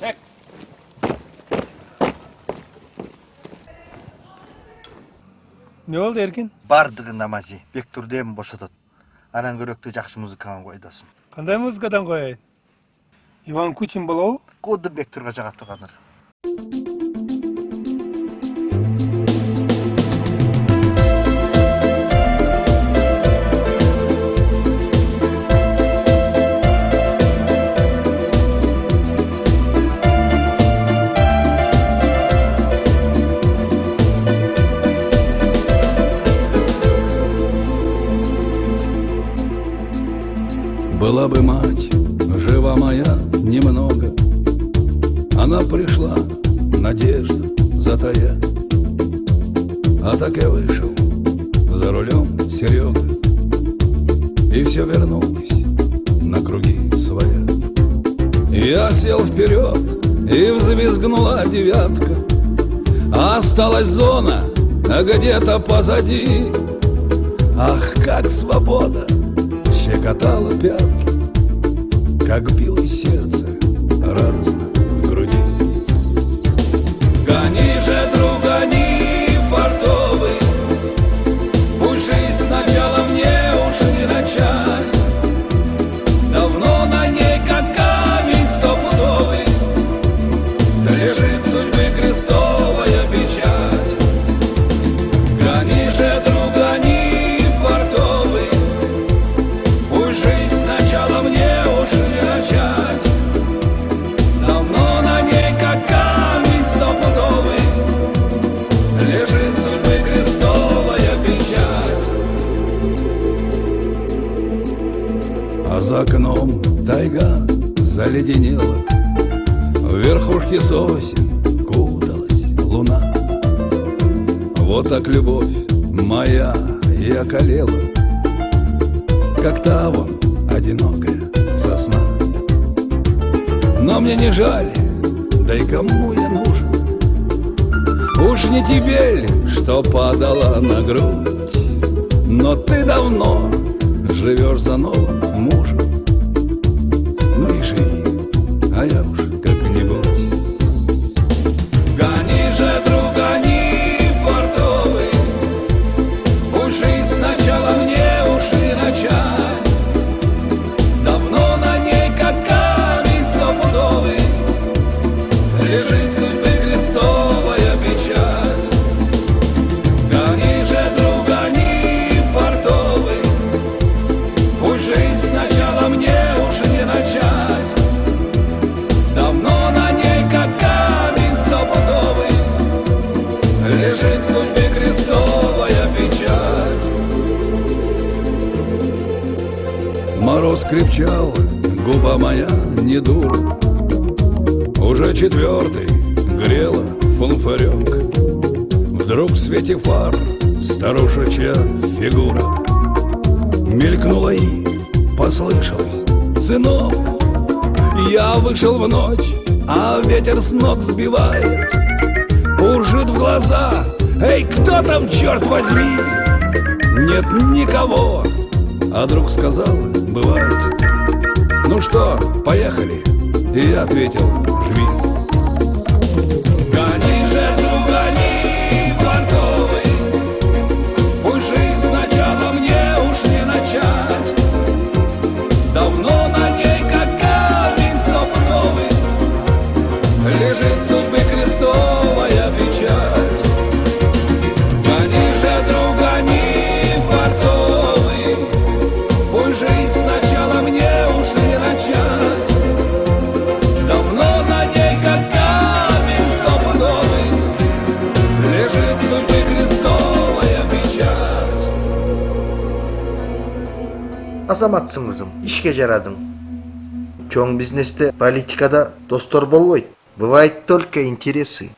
Çek. Ne oldu Erkin? Bardыгы намази. Бектурду эми бошотот. Анан көрөктү жакшы музыканы койдосун. Кандай музыкадан кояйын? Иван Кучин болобу? Куды Бектурга жагат турганыр. Была бы мать, жива моя немного, она пришла, надежду затая. А так я вышел, за рулем Серега, и все вернулось на круги своя. Я сел вперед, и взвизгнула девятка, а осталась зона где-то позади. Ах, как свобода щекотало пятки, как билось сердце радостно в груди. Гони же, друг, гони, фартовый, пусть жизнь сначала мне уж не начать. Давно на ней, как камень стопудовый, лежит судьбы крестовая печать. Гони же, друг, гони, фартовый, жизнь сначала мне уж не начать. Давно на ней, как камень стопудовый, лежит судьбы крестовая печать. А за окном тайга заледенела, в верхушке сосен куталась луна. Вот так любовь моя и околела, как та вон одинокая сосна. Но мне не жаль, да и кому я нужен? Уж не тебе ли, что падала на грудь? Но ты давно живешь за новым мужем. Ну и живи, а я уж как-нибудь. Гони же, друг, гони, фартовый, пусть жизнь сначала мне уж не начать. Давно на ней, как камень стопудовый, лежит судьбы крестовая печать. Гони же, друг, гони, фартовый, пусть жизнь сначала мне уж не начать. Давно на ней, как камень стопудовый, лежит судьбы крестовая печать. Мороз крепчал, губа моя не дура, уже четвертый грела фонфарек. Вдруг в свете фар старушечья фигура мелькнула и послышалось: сынок. Я вышел в ночь, а ветер с ног сбивает, уржит в глаза: эй, кто там, черт возьми? Нет никого. А друг сказал: бывает. Ну что, поехали? И я ответил: жми. Гони же, друг, гони, фартовый, пусть жизнь сначала мне уж не начать. Давно на ней, как камень стопудовый, лежит судьбы крестовая печать. Гони же, друг, гони, фартовый, пусть жизнь сначала мне уж не начать. Давно на ней, как камень стопудовый, лежит судьбы крестовая печать. Азаматсың кызым, ишке жарадың. Чоң бизнесте, политикада достор болбойт. Бывает только интересы.